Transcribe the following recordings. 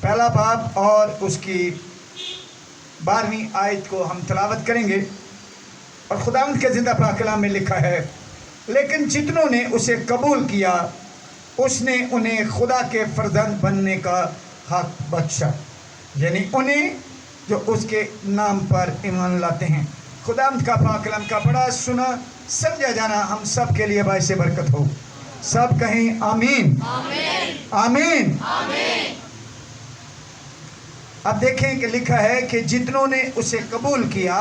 پہلا باب اور اس کی 12ویں آیت کو ہم تلاوت کریں گے. اور خداوند کے زندہ پاک کلام میں لکھا ہے، لیکن جتنوں نے اسے قبول کیا اس نے انہیں خدا کے فرزند بننے کا حق بخشا. یعنی انہیں جو اس کے نام پر ایمان لاتے ہیں. خداوند کا پاک کلام کا بڑا سنا سمجھا جانا ہم سب کے لیے باعث برکت ہو. سب کہیں آمین آمین. اب دیکھیں کہ لکھا ہے کہ جتنوں نے اسے قبول کیا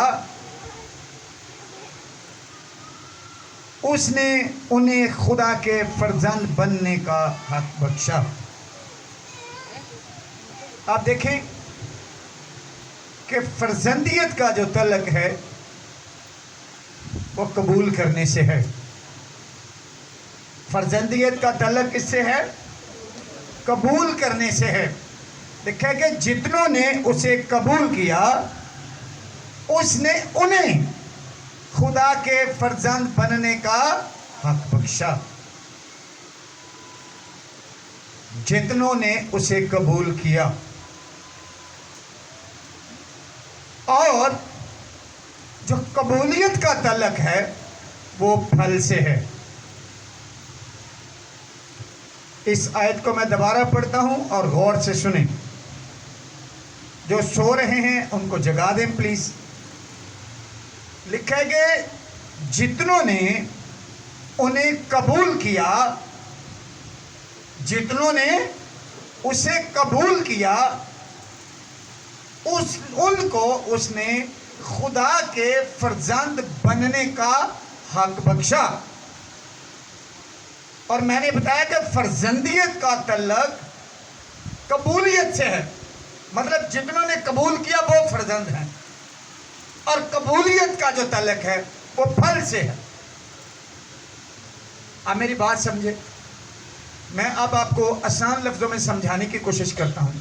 اس نے انہیں خدا کے فرزند بننے کا حق بخشا. آپ دیکھیں کہ فرزندیت کا جو تعلق ہے وہ قبول کرنے سے ہے. فرزندیت کا تعلق کس سے ہے؟ قبول کرنے سے ہے. دیکھیں کہ جتنوں نے اسے قبول کیا اس نے انہیں خدا کے فرزند بننے کا حق بخشا. جتنوں نے اسے قبول کیا. اور جو قبولیت کا تعلق ہے وہ پھل سے ہے. اس آیت کو میں دوبارہ پڑھتا ہوں اور غور سے سنیں. جو سو رہے ہیں ان کو جگا دیں پلیز. لکھا ہے کہ جتنوں نے انہیں قبول کیا، جتنوں نے اسے قبول کیا ان کو اس نے خدا کے فرزند بننے کا حق بخشا. اور میں نے بتایا کہ فرزندیت کا تعلق قبولیت سے ہے. مطلب جتنوں نے قبول کیا وہ فرزند ہیں، اور قبولیت کا جو تعلق ہے وہ پھل سے ہے. آپ میری بات سمجھے. میں اب آپ کو آسان لفظوں میں سمجھانے کی کوشش کرتا ہوں.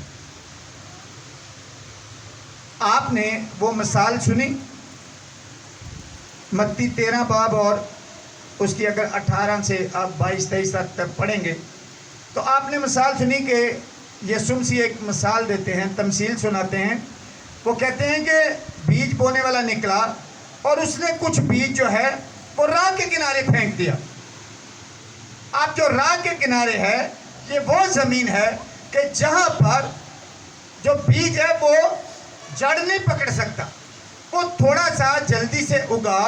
آپ نے وہ مثال سنی متی 13 باب اور اس کی اگر 18 سے آپ 22-23 تک پڑھیں گے تو آپ نے مثال سنی کہ یسوع مسیح ایک مثال دیتے ہیں، تمثیل سناتے ہیں. وہ کہتے ہیں کہ بیج بونے والا نکلا اور اس نے کچھ بیج جو ہے وہ راہ کے کنارے پھینک دیا. آپ جو راہ کے کنارے ہے یہ وہ زمین ہے کہ جہاں پر جو بیج ہے وہ جڑ نہیں پکڑ سکتا. وہ تھوڑا سا جلدی سے اگا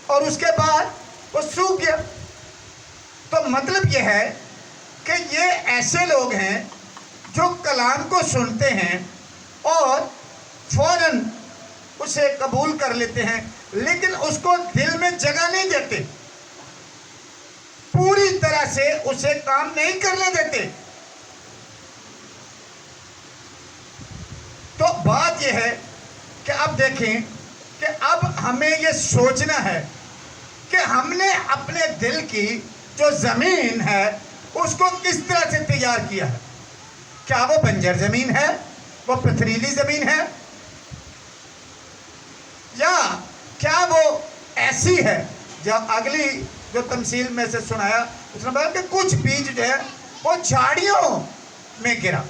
اور اس کے بعد وہ سوکھ گیا. تو مطلب یہ ہے کہ یہ ایسے لوگ ہیں جو کلام کو سنتے ہیں اور فوراً اسے قبول کر لیتے ہیں، لیکن اس کو دل میں جگہ نہیں دیتے، پوری طرح سے اسے کام نہیں کرنے دیتے. تو بات یہ ہے کہ اب دیکھیں کہ اب ہمیں یہ سوچنا ہے کہ ہم نے اپنے دل کی جو زمین ہے اس کو کس طرح سے تیار کیا ہے. کیا وہ بنجر زمین ہے، وہ پتھریلی زمین ہے، یا کیا وہ ایسی ہے جو اگلی جو تمثیل میں سے سنایا اس نے بولا کہ کچھ بیج جو ہے وہ جھاڑیوں میں گرا.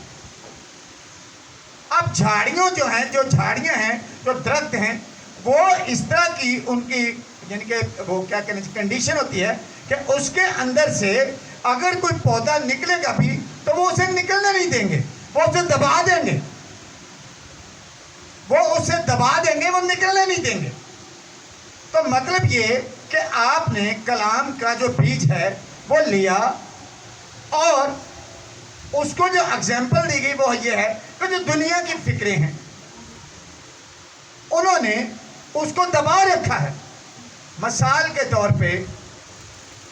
اب جھاڑیوں جو ہیں، جو جھاڑیاں ہیں، جو درخت ہیں، وہ اس طرح کی ان کی یعنی کہ وہ کیا کہنے کنڈیشن ہوتی ہے کہ اس کے اندر سے اگر کوئی پودا نکلے گا بھی تو وہ اسے نکلنے نہیں دیں گے، وہ اسے دبا دیں گے، وہ اسے دبا دیں گے، وہ نکلنے نہیں دیں گے. تو مطلب یہ کہ آپ نے کلام کا جو بیج ہے وہ لیا اور اس کو جو اگزامپل دی گئی وہ یہ ہے کہ جو دنیا کی فکریں ہیں انہوں نے اس کو دبا رکھا ہے. مثال کے طور پہ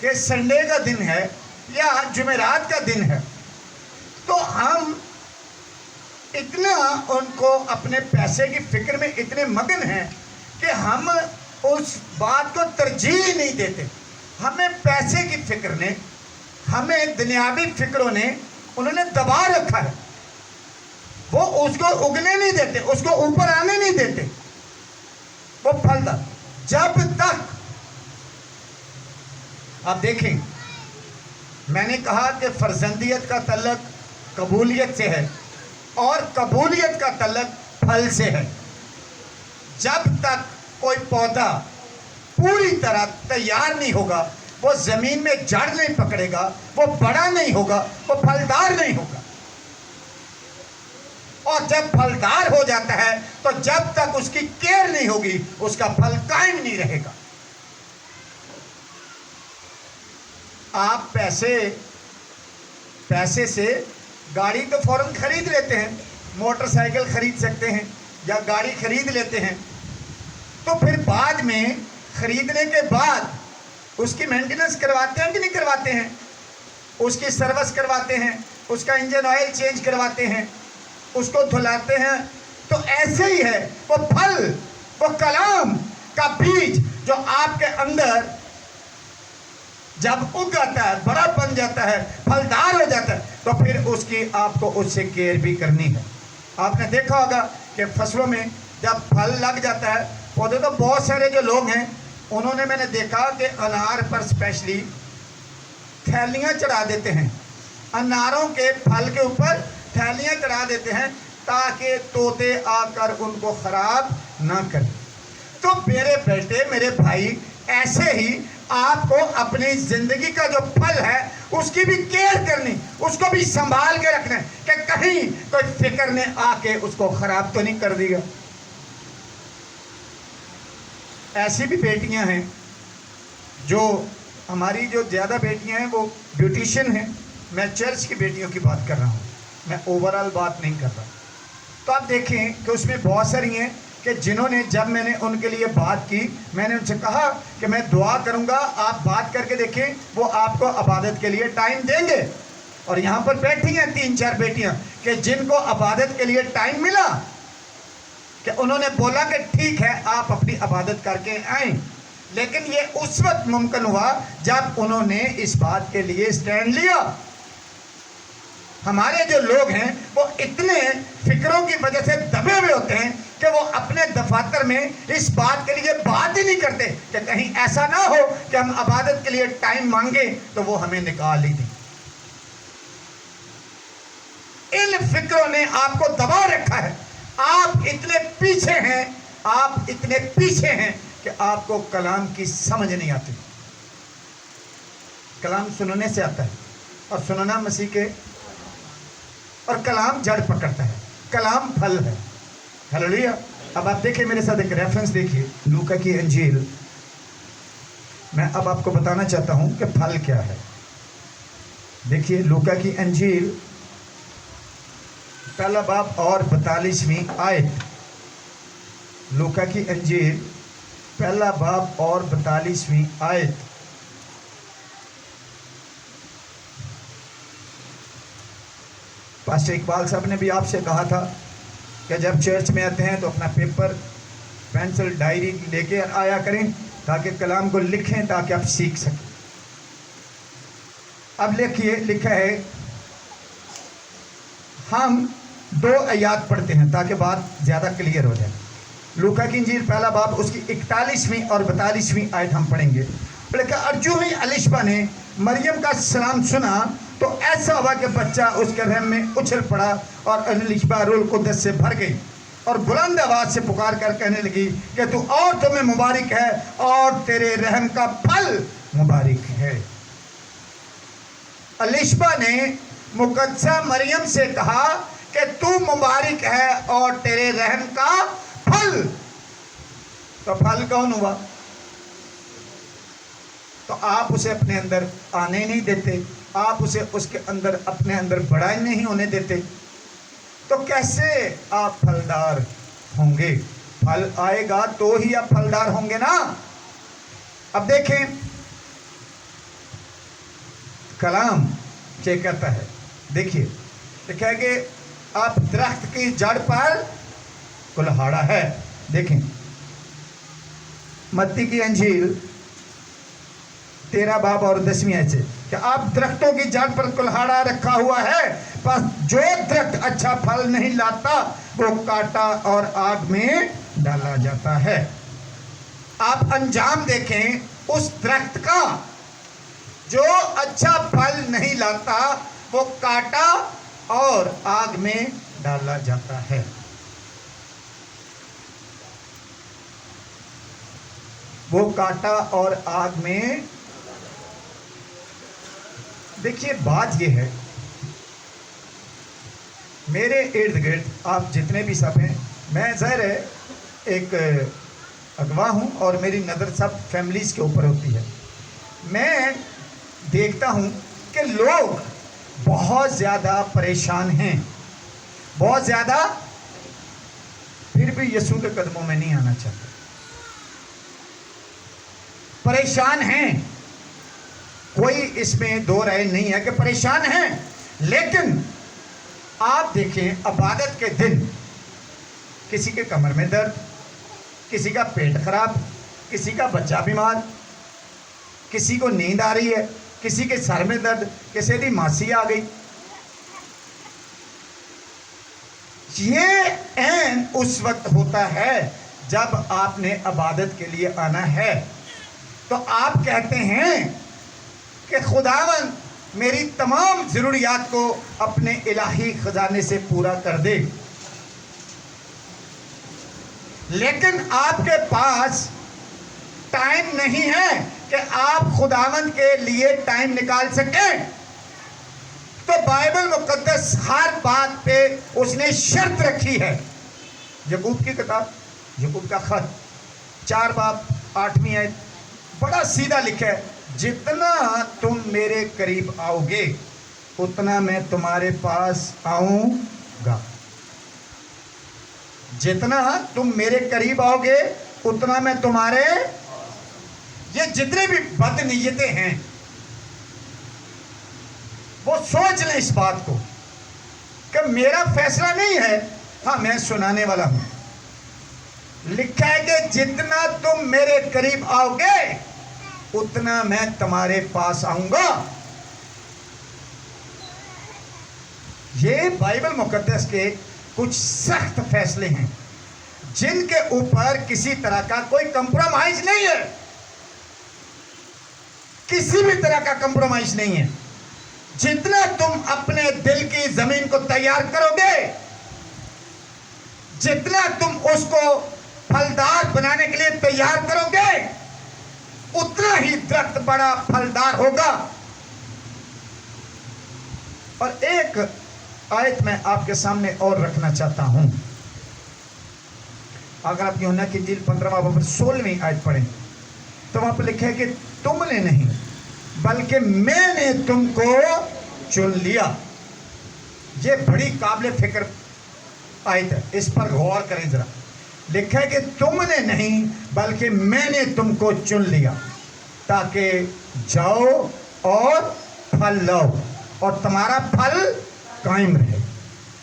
کہ سنڈے کا دن ہے یا جمعرات کا دن ہے تو ہم اتنا ان کو اپنے پیسے کی فکر میں اتنے مگن ہیں کہ ہم اس بات کو ترجیح نہیں دیتے. ہمیں پیسے کی فکر نے، ہمیں دنیاوی فکروں نے انہوں نے دبا رکھا ہے. وہ اس کو اگنے نہیں دیتے، اس کو اوپر آنے نہیں دیتے. وہ پھلتا جب تک آپ دیکھیں میں نے کہا کہ فرزندیت کا تعلق قبولیت سے ہے اور قبولیت کا تعلق پھل سے ہے۔ جب تک کوئی پودا پوری طرح تیار نہیں ہوگا، وہ زمین میں جڑ نہیں پکڑے گا، وہ بڑا نہیں ہوگا، وہ پھلدار نہیں ہوگا۔ اور جب پھلدار ہو جاتا ہے تو جب تک اس کی کیئر نہیں ہوگی اس کا پھل قائم نہیں رہے گا۔ آپ پیسے سے گاڑی تو فوراً خرید لیتے ہیں، موٹر سائیکل خرید سکتے ہیں یا گاڑی خرید لیتے ہیں، تو پھر بعد میں خریدنے کے بعد اس کی مینٹیننس کرواتے ہیں کہ نہیں کرواتے ہیں؟ اس کی سروس کرواتے ہیں، اس کا انجن آئل چینج کرواتے ہیں، اس کو دھلاتے ہیں۔ تو ایسے ہی ہے وہ پھل، وہ کلام کا بیج جو آپ کے اندر جب اگ آتا ہے، بڑا بن جاتا ہے، پھلدار ہو جاتا ہے، تو پھر اس کی آپ کو اس سے کیئر بھی کرنی ہے۔ آپ نے دیکھا ہوگا کہ فصلوں میں جب پھل لگ جاتا ہے، پودے تو بہت سارے جو لوگ ہیں انہوں نے، میں نے دیکھا کہ انار پر اسپیشلی تھیلیاں چڑھا دیتے ہیں، اناروں کے پھل کے اوپر تھیلیاں چڑھا دیتے ہیں تاکہ طوطے آ کر ان کو خراب نہ کریں۔ تو میرے بیٹے، میرے بھائی، ایسے ہی آپ کو اپنی زندگی کا جو پھل ہے اس کی بھی کیئر کرنی، اس کو بھی سنبھال کے رکھنا ہے کہ کہیں کوئی فکر نے آ کے اس کو خراب تو نہیں کر دیا۔ ایسی بھی بیٹیاں ہیں جو ہماری جو زیادہ بیٹیاں ہیں وہ بیوٹیشین ہیں، میں چرچ کی بیٹیوں کی بات کر رہا ہوں، میں اوورال بات نہیں کر رہا۔ تو آپ دیکھیں کہ اس میں بہت ساری ہیں کہ جنہوں نے، جب میں نے ان کے لیے بات کی، میں نے ان سے کہا کہ میں دعا کروں گا، آپ بات کر کے دیکھیں، وہ آپ کو عبادت کے لیے ٹائم دیں گے۔ اور یہاں پر بیٹھی ہیں 3-4 بیٹیاں کہ جن کو عبادت کے لیے ٹائم ملا، کہ انہوں نے بولا کہ ٹھیک ہے آپ اپنی عبادت کر کے آئیں، لیکن یہ اس وقت ممکن ہوا جب انہوں نے اس بات کے لیے سٹینڈ لیا۔ ہمارے جو لوگ ہیں وہ اتنے فکروں کی وجہ سے دبے ہوئے ہوتے ہیں کہ وہ اپنے دفاتر میں اس بات کے لیے بات ہی نہیں کرتے کہ کہیں ایسا نہ ہو کہ ہم عبادت کے لیے ٹائم مانگیں تو وہ ہمیں نکال ہی دیں۔ ان فکروں نے آپ کو دبا رکھا ہے، آپ اتنے پیچھے ہیں، آپ اتنے پیچھے ہیں کہ آپ کو کلام کی سمجھ نہیں آتی۔ کلام سننے سے آتا ہے اور سننا مسیح کے، اور کلام جڑ پکڑتا ہے، کلام پھل ہے۔ ہلیلویا۔ اب آپ دیکھیں میرے ساتھ ایک ریفرنس دیکھیے، لوکا کی انجیل۔ میں اب آپ کو بتانا چاہتا ہوں کہ پھل کیا ہے۔ دیکھیے لوکا کی انجیل پہلا باب اور 42ویں آیت۔ لوکا کی انجیل پہلا باب اور 42ویں آیت۔ پاسٹر اقبال صاحب نے بھی آپ سے کہا تھا کہ جب چرچ میں آتے ہیں تو اپنا پیپر، پینسل، ڈائری لے کے آیا کریں تاکہ کلام کو لکھیں، تاکہ آپ سیکھ سکیں۔ اب دیکھیے لکھا ہے، ہم 2 آیات پڑھتے ہیں تاکہ بات زیادہ کلیئر ہو جائے۔ لوکا کی انجیل پہلا باب اس کی 41ویں اور 42ویں آیت ہم پڑھیں گے۔ اور جو ہی الشبا نے مریم کا سلام سنا تو ایسا ہوا کہ بچہ اس کے رحم میں اچھل پڑا، اور الشبا روح القدس سے بھر گئی، اور بلند آواز سے پکار کر کہنے لگی کہ تو عورتوں میں مبارک ہے اور تیرے رحم کا پھل مبارک ہے۔ الشبا نے مقدسہ مریم سے کہا کہ تو مبارک ہے اور تیرے رحم کا پھل۔ تو پھل کون ہوا؟ تو آپ اسے اپنے اندر آنے نہیں دیتے، آپ اسے اس کے اندر اپنے اندر بڑا ہی نہیں ہونے دیتے، تو کیسے آپ پھلدار ہوں گے؟ پھل آئے گا تو ہی آپ پھلدار ہوں گے نا۔ اب دیکھیں کلام کیا کہتا ہے، دیکھیے لکھا ہے کہ آپ درخت کی جڑ پر کلہاڑا ہے۔ دیکھیں متی کی انجیل 13 باب اور 10ویں آیت سے کہ آپ درختوں کی جڑ پر کلہاڑا رکھا ہوا ہے، بس جو درخت اچھا پھل نہیں لاتا وہ کاٹا اور آگ میں ڈالا جاتا ہے۔ آپ انجام دیکھیں اس درخت کا جو اچھا پھل نہیں لاتا، وہ کاٹا اور آگ میں ڈالا جاتا ہے۔ وہ کاٹا اور آگ میں۔ دیکھیے بات یہ ہے، میرے ارد گرد آپ جتنے بھی سب ہیں، میں ظاہر ہے ایک اغوا ہوں اور میری نظر سب فیملیز کے اوپر ہوتی ہے۔ میں دیکھتا ہوں کہ لوگ بہت زیادہ پریشان ہیں، بہت زیادہ، پھر بھی یسوع کے قدموں میں نہیں آنا چاہتے، پریشان ہیں، کوئی اس میں دو رائے نہیں ہے کہ پریشان ہیں۔ لیکن آپ دیکھیں عبادت کے دن کسی کے کمر میں درد، کسی کا پیٹ خراب، کسی کا بچہ بیمار، کسی کو نیند آ رہی ہے، کسی کے سر میں درد، کسی دی ماسی آ گئی۔ یہ عین اس وقت ہوتا ہے جب آپ نے عبادت کے لیے آنا ہے، تو آپ کہتے ہیں کہ خداوند میری تمام ضروریات کو اپنے الہی خزانے سے پورا کر دے۔ لیکن آپ کے پاس ٹائم نہیں ہے کہ آپ خداوند کے لیے ٹائم نکال سکیں، تو بائبل مقدس ہر بات پہ اس نے شرط رکھی ہے۔ یعقوب کی کتاب، یعقوب کا خط 4 باب 8ویں آیت، بڑا سیدھا لکھا ہے، جتنا تم میرے قریب آؤ گے اتنا میں تمہارے پاس آؤں گا۔ جتنا تم میرے قریب آؤ گے اتنا میں تمہارے، یہ جتنے بھی بد نیتیں ہیں وہ سوچ لیں اس بات کو کہ میرا فیصلہ نہیں ہے، ہاں میں سنانے والا ہوں۔ لکھا ہے کہ جتنا تم میرے قریب آؤ گے اتنا میں تمہارے پاس آؤں گا۔ یہ بائبل مقدس کے کچھ سخت فیصلے ہیں جن کے اوپر کسی طرح کا کوئی کمپرومائز نہیں ہے، کسی بھی طرح کا کمپرومائز نہیں ہے۔ جتنا تم اپنے دل کی زمین کو تیار کرو گے، جتنا تم اس کو پھلدار بنانے کے لیے تیار کرو گے، اتنا ہی درخت بڑا پھلدار ہوگا۔ اور ایک آیت میں آپ کے سامنے اور رکھنا چاہتا ہوں۔ اگر آپ یوحنا کی انجیل 15واں باب 16ویں آیت پڑھیں تو وہاں پہ لکھا ہے کہ تم نے نہیں بلکہ میں نے تم کو چن لیا۔ یہ بڑی قابل فکر آیت ہے، اس پر غور کریں ذرا۔ لکھا ہے کہ تم نے نہیں بلکہ میں نے تم کو چن لیا تاکہ جاؤ اور پھل لاؤ اور تمہارا پھل قائم رہے۔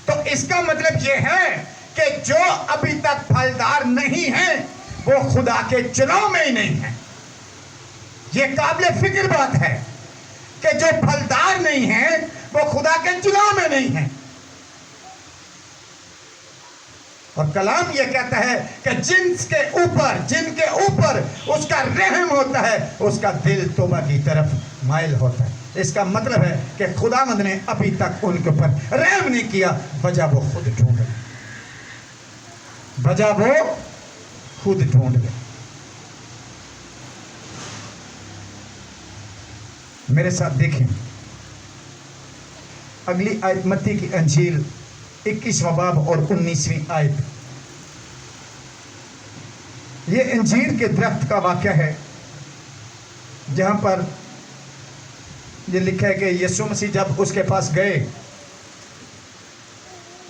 تو اس کا مطلب یہ ہے کہ جو ابھی تک پھلدار نہیں ہیں وہ خدا کے چناؤ میں ہی نہیں ہیں۔ یہ قابل فکر بات ہے کہ جو پھلدار نہیں ہیں وہ خدا کے چناؤ میں نہیں ہیں۔ اور کلام یہ کہتا ہے کہ جن کے اوپر اس کا رحم ہوتا ہے اس کا دل توبہ کی طرف مائل ہوتا ہے۔ اس کا مطلب ہے کہ خداوند نے ابھی تک ان کے اوپر رحم نہیں کیا، وجہ وہ خود ڈھونڈ گئے، وجہ وہ خود ڈھونڈ گئے۔ میرے ساتھ دیکھیں اگلی آیت، متی کی انجیل 21واں باب اور 19ویں آیت۔ یہ انجیر کے درخت کا واقعہ ہے جہاں پر یہ لکھا ہے کہ یسوع مسیح جب اس کے پاس گئے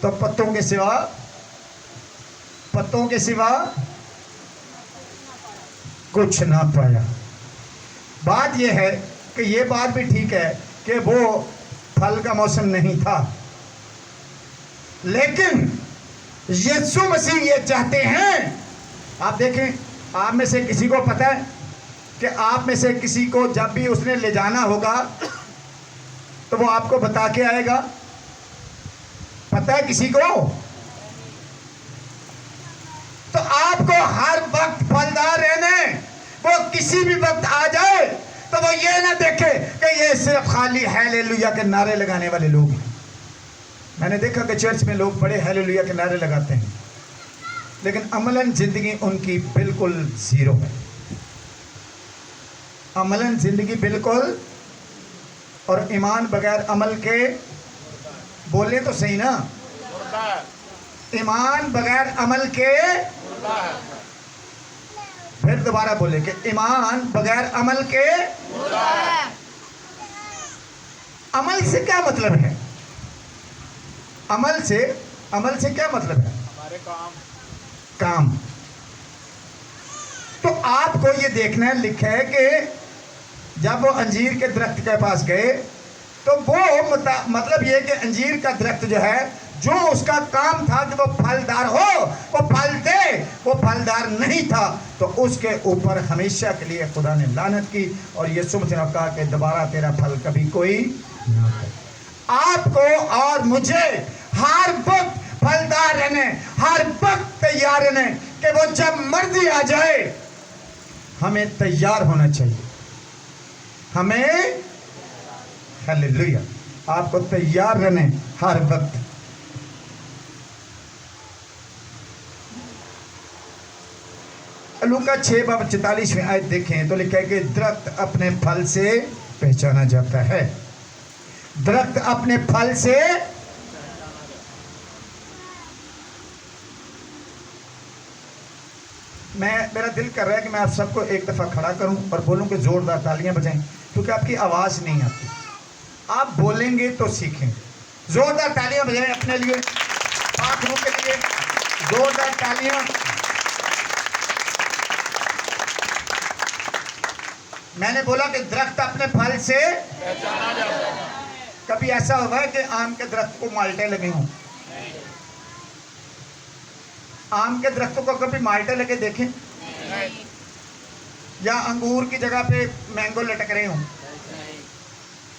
تو پتوں کے سوا کچھ نہ پایا۔ بات یہ ہے کہ یہ بات بھی ٹھیک ہے کہ وہ پھل کا موسم نہیں تھا، لیکن یسوع مسیح یہ چاہتے ہیں، آپ دیکھیں آپ میں سے کسی کو پتہ ہے کہ آپ میں سے کسی کو جب بھی اس نے لے جانا ہوگا تو وہ آپ کو بتا کے آئے گا؟ پتہ ہے کسی کو؟ تو آپ کو ہر وقت پھلدار رہنے، وہ کسی بھی وقت آ جائے تو وہ یہ نہ دیکھے کہ یہ صرف خالی ہیلیلویا کے نعرے لگانے والے لوگ ہیں۔ میں نے دیکھا کہ چرچ میں لوگ بڑے ہیلیلویا کے نعرے لگاتے ہیں، لیکن عملاً زندگی ان کی بالکل زیرو ہے. عملاً زندگی بالکل، اور ایمان بغیر عمل کے، بولے تو صحیح نا، ایمان بغیر عمل کے، پھر دوبارہ بولے کہ ایمان بغیر عمل کے. عمل سے کیا مطلب ہے؟ عمل سے کیا مطلب ہے؟ ہمارے کام. تو آپ کو یہ دیکھنا ہے، لکھا ہے کہ جب وہ انجیر کے درخت کے پاس گئے تو وہ مطلب یہ کہ انجیر کا درخت جو ہے، جو اس کا کام تھا کہ وہ پھلدار ہو، وہ پھل دے، وہ پھلدار نہیں تھا، تو اس کے اوپر ہمیشہ کے لیے خدا نے لعنت کی، اور یسوع مسیح نے کہا کہ دوبارہ تیرا پھل کبھی کوئی نہ کرے. آپ کو اور مجھے ہر وقت پھلدار رہنے، ہر وقت تیار رہنے کہ وہ جب مرضی آ جائے ہمیں تیار ہونا چاہیے. ہمیں ہیلیلویا، آپ کو تیار رہنے ہر وقت. لوکا 6:44 آیت دیکھیں تو لکھا ہے کہ درخت اپنے پھل سے پہچانا جاتا ہے. درخت اپنے پھل سے. میرا دل کر رہا ہے کہ میں آپ سب کو ایک دفعہ کھڑا کروں اور بولوں کہ زوردار تالیاں بجائیں، کیونکہ آپ کی آواز نہیں آتی. آپ بولیں گے تو سیکھیں. زوردار تالیاں بجائیں اپنے لیے، پاک روح کے لیے، زوردار تالیاں. میں نے بولا کہ درخت اپنے پھل سے پہچانا جاتا ہے. کبھی ایسا ہوا ہے کہ آم کے درخت کو مالٹے لگے ہوں؟ آم کے درختوں کو کبھی مالٹے لگے دیکھیں؟ یا انگور کی جگہ پہ مینگو لٹک رہے ہوں؟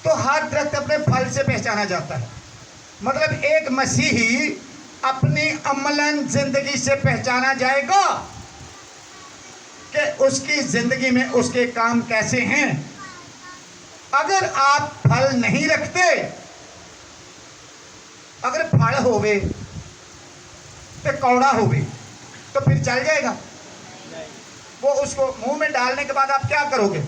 تو ہر درخت اپنے پھل سے پہچانا جاتا ہے. مطلب ایک مسیحی اپنی عملاً زندگی سے پہچانا جائے گا کہ اس کی زندگی میں اس کے کام کیسے ہیں. اگر آپ پھل نہیں رکھتے، اگر پھل ہوئے تو کوڑا ہوئے تو پھر چل جائے گا. وہ اس کو منہ میں ڈالنے کے بعد آپ کیا کرو گے؟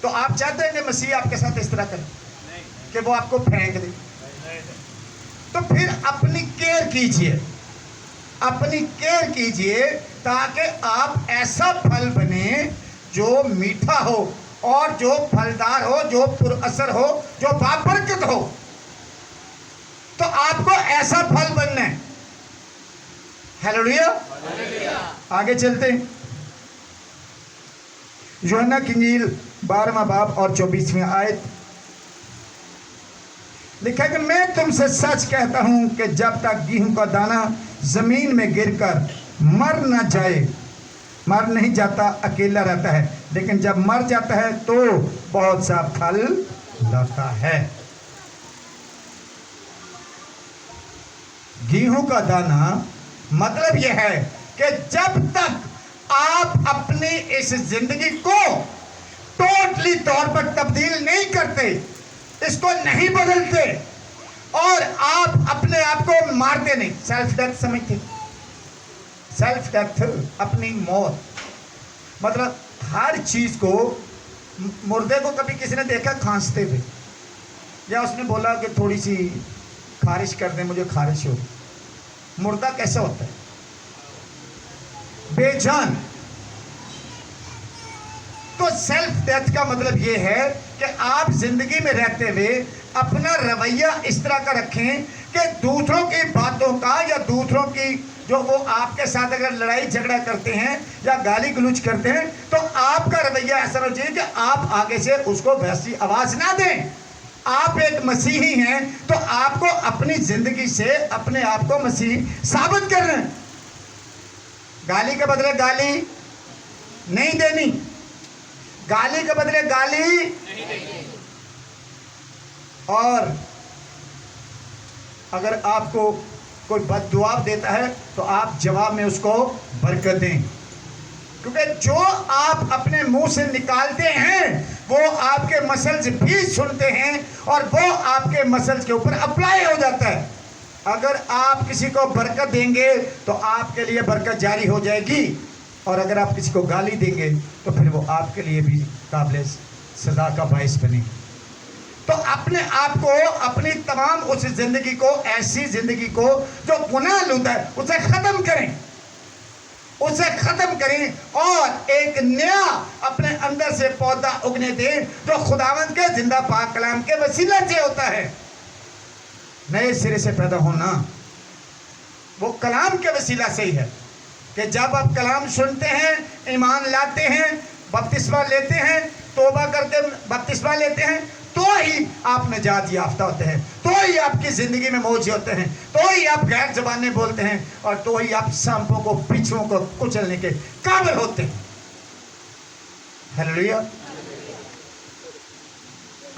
تو آپ چاہتے ہیں کہ مسیح آپ کے ساتھ اس طرح کرے کہ وہ آپ کو پھینک دے؟ تو پھر اپنی کیئر کیجئے، اپنی کیئر کیجئے تاکہ آپ ایسا پھل بنے جو میٹھا ہو اور جو پھلدار ہو، جو پر اثر ہو، جو بابرکت ہو. تو آپ کو ایسا پھل بننا ہے. ہیلیلویا. آگے چلتے ہیں. یوحنا کی انجیل 12واں باب اور 24ویں آیت لکھا ہے کہ میں تم سے سچ کہتا ہوں کہ جب تک گیہوں کا دانہ زمین میں گر کر مر نہ جائے، مر نہیں جاتا، اکیلا رہتا ہے، لیکن جب مر جاتا ہے تو بہت سا پھل لاتا ہے. گیہوں کا دانہ مطلب یہ ہے کہ جب تک آپ اپنی اس زندگی کو ٹوٹلی طور پر تبدیل نہیں کرتے، اس کو نہیں بدلتے، اور آپ اپنے آپ کو مارتے نہیں. سیلف ڈیتھ سمجھتے؟ سیلف ڈیتھ اپنی موت. مطلب ہر چیز کو، مردے کو کبھی کسی نے دیکھا کھانستے ہوئے، یا اس نے بولا کہ تھوڑی سی خارش کر دیں، مجھے خارش ہو؟ مردہ کیسا ہوتا ہے؟ بے جان. تو سیلف ڈیتھ کا مطلب یہ ہے کہ آپ زندگی میں رہتے ہوئے اپنا رویہ اس طرح کا رکھیں کہ دوسروں کی باتوں کا، یا دوسروں کی جو وہ آپ کے ساتھ اگر لڑائی جھگڑا کرتے ہیں یا گالی گلوچ کرتے ہیں تو آپ کا رویہ ایسا ہونا چاہیے کہ آپ آگے سے اس کو ویسی آواز نہ دیں. آپ ایک مسیحی ہیں تو آپ کو اپنی زندگی سے اپنے آپ کو مسیحی ثابت کرنا ہے. گالی کے بدلے گالی نہیں دینی، گالی کے بدلے گالی نہیں دینی. اور اگر آپ کو کوئی بد دعا دیتا ہے تو آپ جواب میں اس کو برکت دیں، کیونکہ جو آپ اپنے منہ سے نکالتے ہیں وہ آپ کے مسلز بھی سنتے ہیں اور وہ آپ کے مسلز کے اوپر اپلائی ہو جاتا ہے. اگر آپ کسی کو برکت دیں گے تو آپ کے لیے برکت جاری ہو جائے گی, اور اگر آپ کسی کو گالی دیں گے تو پھر وہ آپ کے لیے بھی قابل سزا کا باعث بنے. تو اپنے آپ کو, اپنی تمام اس زندگی کو, ایسی زندگی کو جو گناہ لوتا ہے, اسے ختم کریں, اسے ختم کریں اور ایک نیا اپنے اندر سے پودا اگنے دیں جو خداوند کے زندہ پاک کلام کے وسیلہ سے ہوتا ہے. نئے سرے سے پیدا ہونا وہ کلام کے وسیلہ سے ہی ہے کہ جب آپ کلام سنتے ہیں, ایمان لاتے ہیں, بپتسمہ لیتے ہیں, توبہ کر کے بپتسمہ لیتے ہیں, تو ہی آپ نجات یافتہ ہوتے ہیں, تو ہی آپ کی زندگی میں موجود ہوتے ہیں, تو ہی آپ غیر زبانیں بولتے ہیں, اور تو ہی آپ سانپوں کو, بچھوؤں کو کچلنے کے قابل ہوتے ہیں. ہیلیلویا.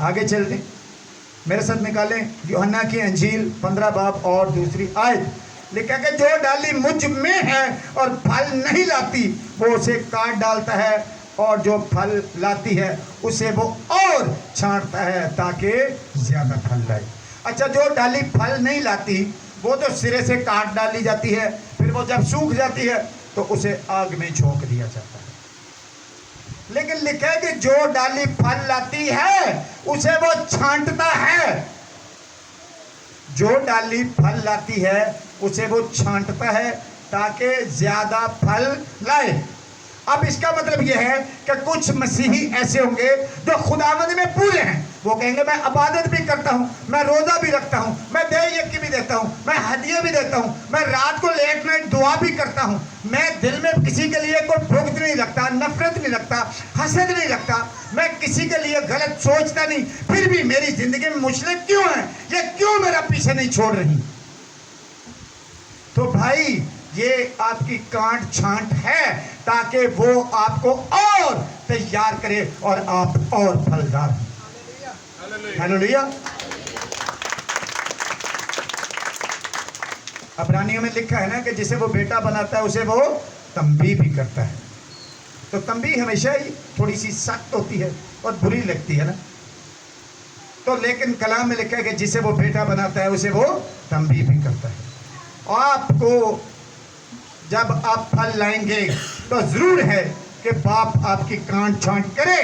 آگے چلتے ہیں, میرے ساتھ نکالیں یوحنا کی انجیل 15 باب اور دوسری آیت. لکھا کہ جو ڈالی مجھ میں ہے اور پھل نہیں لاتی وہ اسے کاٹ ڈالتا ہے, اور جو پھل لاتی ہے اسے وہ اور چھانٹتا ہے تاکہ زیادہ پھل لائے. اچھا, جو ڈالی پھل نہیں لاتی وہ تو سرے سے کاٹ ڈالی جاتی ہے, پھر وہ جب سوکھ جاتی ہے تو اسے آگ میں جھونک دیا جاتا ہے. لیکن لکھا ہے کہ جو ڈالی پھل لاتی ہے اسے وہ چھانٹتا ہے. جو ڈالی پھل لاتی ہے اسے وہ چھانٹتا ہے تاکہ زیادہ پھل لائے. اب اس کا مطلب یہ ہے کہ کچھ مسیحی ایسے ہوں گے جو خداوند میں پورے ہیں. وہ کہیں گے میں عبادت بھی کرتا ہوں, میں روزہ بھی رکھتا ہوں, میں دے یکی بھی دیتا ہوں, میں ہدیے بھی دیتا ہوں, میں رات کو لیٹ نائٹ دعا بھی کرتا ہوں, میں دل میں کسی کے لیے کوئی بغض نہیں رکھتا, نفرت نہیں رکھتا, حسد نہیں رکھتا, میں کسی کے لیے غلط سوچتا نہیں, پھر بھی میری زندگی میں مشکلیں کیوں ہیں, یہ کیوں میرا پیچھے نہیں چھوڑ رہی. تو بھائی یہ آپ کی کانٹ چھانٹ ہے تاکہ وہ آپ کو اور تیار کرے اور آپ اور پھلدار. ہیلیلویا. عبرانیوں میں لکھا ہے نا کہ جسے وہ بیٹا بناتا ہے اسے وہ تنبیہ بھی کرتا ہے. تو تنبیہ ہمیشہ ہی تھوڑی سی سخت ہوتی ہے اور بری لگتی ہے نا. تو لیکن کلام میں لکھا ہے کہ جسے وہ بیٹا بناتا ہے اسے وہ تنبیہ بھی کرتا ہے. آپ کو جب آپ پھل لائیں گے تو ضرور ہے کہ باپ آپ کی کانٹ چھانٹ کرے.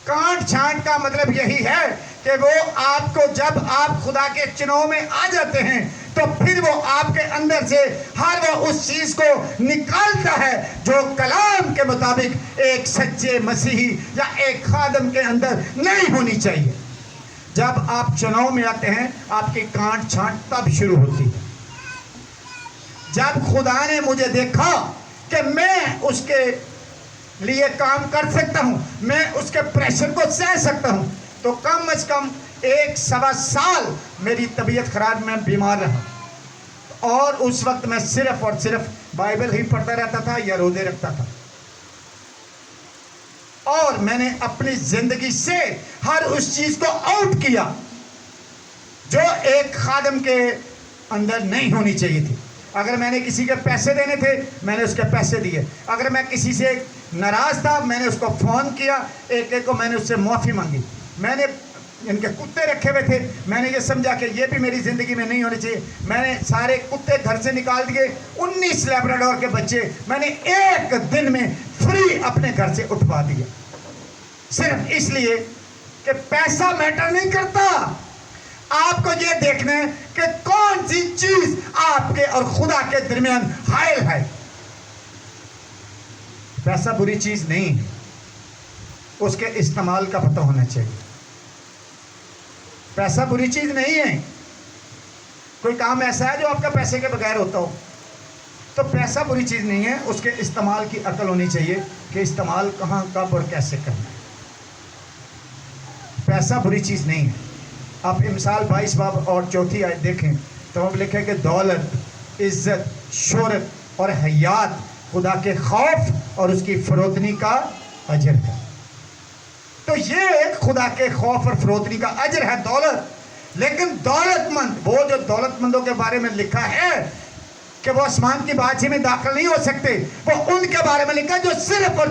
کانٹ چھانٹ کا مطلب یہی ہے کہ وہ آپ کو, جب آپ خدا کے چناؤ میں آ جاتے ہیں تو پھر وہ آپ کے اندر سے ہر وہ اس چیز کو نکالتا ہے جو کلام کے مطابق ایک سچے مسیحی یا ایک خادم کے اندر نہیں ہونی چاہیے. جب آپ چناؤ میں آتے ہیں آپ کی کانٹ چھانٹ تب شروع ہوتی ہے. جب خدا نے مجھے دیکھا کہ میں اس کے لیے کام کر سکتا ہوں, میں اس کے پریشر کو سہ سکتا ہوں, تو کم از کم 1.25 سال میری طبیعت خراب, میں بیمار رہا, اور اس وقت میں صرف اور صرف بائبل ہی پڑھتا رہتا تھا یا روزے رکھتا تھا. اور میں نے اپنی زندگی سے ہر اس چیز کو آؤٹ کیا جو ایک خادم کے اندر نہیں ہونی چاہیے تھی. اگر میں نے کسی کے پیسے دینے تھے میں نے اس کے پیسے دیے. اگر میں کسی سے ناراض تھا میں نے اس کو فون کیا, ایک ایک کو میں نے اس سے معافی مانگی. میں نے ان کے کتے رکھے ہوئے تھے, میں نے یہ سمجھا کہ یہ بھی میری زندگی میں نہیں ہونے چاہیے. میں نے سارے کتے گھر سے نکال دیے. 19 لیبراڈور کے بچے میں نے ایک دن میں فری اپنے گھر سے اٹھوا دیا, صرف اس لیے کہ پیسہ میٹر نہیں کرتا. آپ کو یہ دیکھنا ہے کہ کون سی چیز آپ کے اور خدا کے درمیان حائل ہے. پیسہ بری چیز نہیں ہے, اس کے استعمال کا پتہ ہونا چاہیے. پیسہ بری چیز نہیں ہے. کوئی کام ایسا ہے جو آپ کا پیسے کے بغیر ہوتا ہو تو پیسہ بری چیز نہیں ہے, اس کے استعمال کی عقل ہونی چاہیے کہ استعمال کہاں, کب اور کیسے کرنا ہے. پیسہ بری چیز نہیں ہے. آپ مثال 22 باب اور 4 آیت دیکھیں تو اب لکھے کہ دولت, عزت, شہرت اور حیات خدا کے خوف اور اس کی فروتنی کا اجر ہے. تو یہ خدا کے خوف اور فروتنی کا اجر ہے دولت. لیکن دولت مند, وہ جو دولت مندوں کے بارے میں لکھا ہے کہ وہ آسمان کی بادشاہی میں داخل نہیں ہو سکتے, وہ ان کے بارے میں لکھا جو صرف اور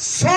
100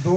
2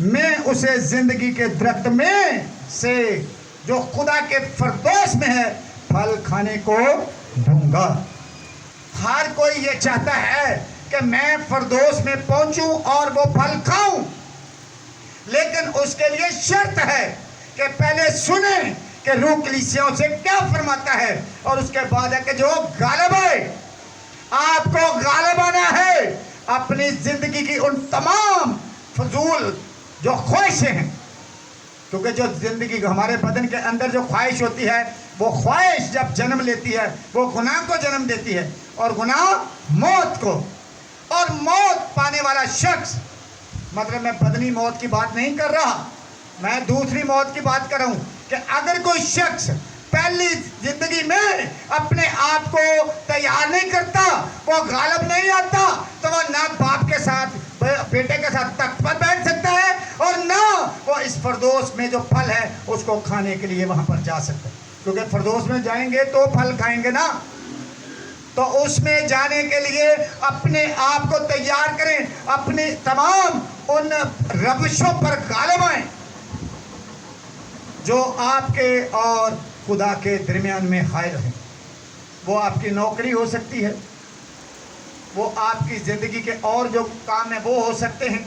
میں اسے زندگی کے درخت میں سے جو خدا کے فردوس میں ہے پھل کھانے کو دوں گا۔ ہر کوئی یہ چاہتا ہے کہ میں فردوس میں پہنچوں اور وہ پھل کھاؤں، لیکن اس کے لیے شرط ہے کہ پہلے سنیں کہ روح کلیسیوں سے کیا فرماتا ہے، اور اس کے بعد ہے کہ جو غالب ہے، آپ کو غالب آنا ہے اپنی زندگی کی ان تمام فضول جو خواہشیں ہیں، کیونکہ جو زندگی ہمارے بدن کے اندر جو خواہش ہوتی ہے، وہ خواہش جب جنم لیتی ہے وہ گناہ کو جنم دیتی ہے، اور گناہ موت کو، اور موت پانے والا شخص، مطلب میں بدنی موت کی بات نہیں کر رہا، میں دوسری موت کی بات کر رہا ہوں کہ اگر کوئی شخص پہلی زندگی میں اپنے آپ کو تیار نہیں کرتا، وہ غالب نہیں آتا، تو وہ نہ باپ کے ساتھ بیٹے کے ساتھ تخت پر بیٹھ سکتا ہے، اور نہ وہ اس فردوس میں جو پھل ہے اس کو کھانے کے لیے وہاں پر جا سکتا ہے، کیونکہ فردوس میں جائیں گے تو پھل کھائیں گے نا۔ تو اس میں جانے کے لیے اپنے آپ کو تیار کریں، اپنی تمام ان روشوں پر غالب آئیں جو آپ کے اور خدا کے درمیان میں حائل ہیں۔ وہ آپ کی نوکری ہو سکتی ہے، وہ آپ کی زندگی کے اور جو کام ہیں وہ ہو سکتے ہیں،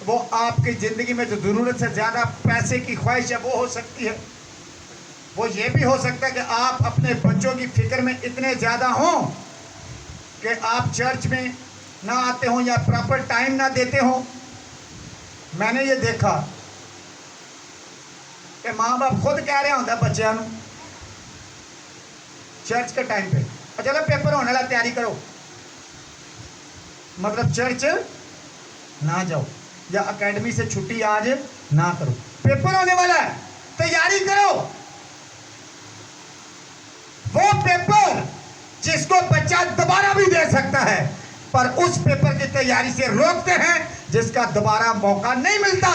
وہ آپ کی زندگی میں جو ضرورت سے زیادہ پیسے کی خواہش ہے وہ ہو سکتی ہے، وہ یہ بھی ہو سکتا ہے کہ آپ اپنے بچوں کی فکر میں اتنے زیادہ ہوں کہ آپ چرچ میں نہ آتے ہوں یا پراپر ٹائم نہ دیتے ہوں۔ میں نے یہ دیکھا کہ ماں باپ خود کہہ رہے ہوتا بچوں چرچ کے ٹائم پہ چلو پیپر ہونے والا تیاری کرو، مطلب چرچ نہ جاؤ یا اکیڈمی سے چھٹی آج نہ کرو، پیپر ہونے والا ہے تیاری کرو۔ وہ پیپر جس کو بچہ دوبارہ بھی دے سکتا ہے، پر اس پیپر کی تیاری سے روکتے ہیں جس کا دوبارہ موقع نہیں ملتا،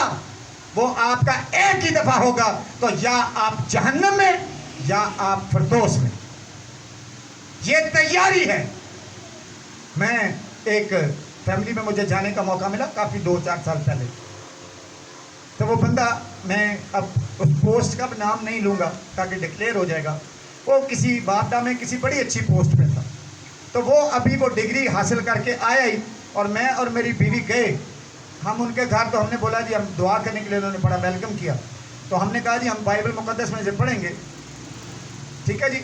وہ آپ کا ایک ہی دفعہ ہوگا، تو یا آپ جہنم میں یا آپ فردوس میں۔ یہ تیاری ہے۔ میں ایک فیملی میں مجھے جانے کا موقع ملا کافی 2-4 سال پہلے، تو وہ بندہ، میں اب اس پوسٹ کا نام نہیں لوں گا تاکہ ڈکلیئر ہو جائے گا، وہ کسی باپڈا میں کسی بڑی اچھی پوسٹ پہ تھا، تو وہ ابھی وہ ڈگری حاصل کر کے آیا ہی، اور میں اور میری بیوی گئے ہم ان کے گھر، تو ہم نے بولا جی ہم دعا کرنے کے لیے، انہوں نے بڑا ویلکم کیا، تو ہم نے کہا جی ہم بائبل مقدس میں سے پڑھیں گے، ٹھیک ہے جی۔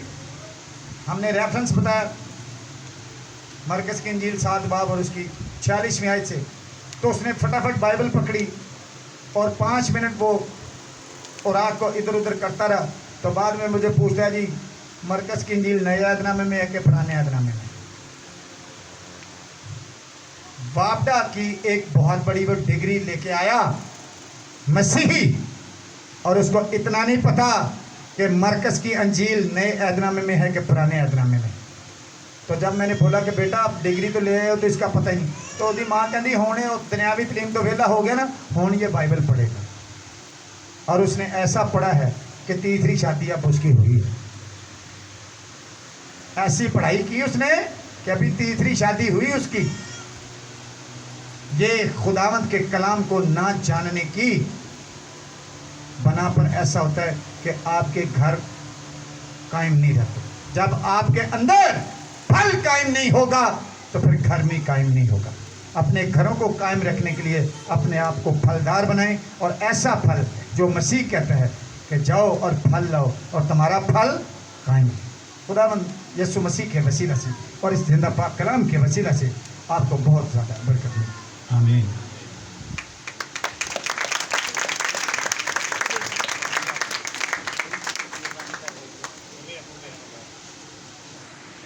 ہم نے ریفرنس بتایا مرکز کی انجیل 7 باب اور اس کی 46ویں آیت سے، تو اس نے فٹافٹ بائبل پکڑی اور 5 منٹ وہ اوراق کو ادھر ادھر کرتا رہا، تو بعد میں مجھے پوچھتا ہے جی مرکز کی انجیل نئے عہد نامے میں ہے کہ پرانے عہد نامے میں؟ باپڈا کی ایک بہت بڑی وہ ڈگری لے کے آیا مسیحی، اور اس کو اتنا نہیں پتا کہ مرکز کی انجیل نئے عہد نامے میں ہے کہ پرانے عہد نامے میں۔ تو جب میں نے بولا کہ بیٹا آپ ڈگری تو لے آئے ہو تو اس کا پتہ ہی نہیں، تو اس کی ماں کہتی ہونے دنیاوی تعلیم تو ویلا ہو گیا نا، ہون یہ بائبل پڑھے گا، اور اس نے ایسا پڑھا ہے کہ تیسری شادی اب اس کی ہوئی ہے، ایسی پڑھائی کی اس نے کہ ابھی تیسری شادی ہوئی اس کی۔ یہ خداوند کے کلام کو نہ جاننے کی بنا پر ایسا ہوتا ہے کہ آپ کے گھر قائم نہیں رہتے۔ جب آپ کے اندر پھل قائم نہیں ہوگا تو پھر گھر میں قائم نہیں ہوگا۔ اپنے گھروں کو قائم رکھنے کے لیے اپنے آپ کو پھلدار بنائیں، اور ایسا پھل جو مسیح کہتا ہے کہ جاؤ اور پھل لاؤ اور تمہارا پھل قائم ہے۔ خداوند یسوع مسیح کے وسیلہ سے اور اس زندہ پاک کلام کے وسیلہ سے آپ کو بہت زیادہ برکت ملے۔ آمین۔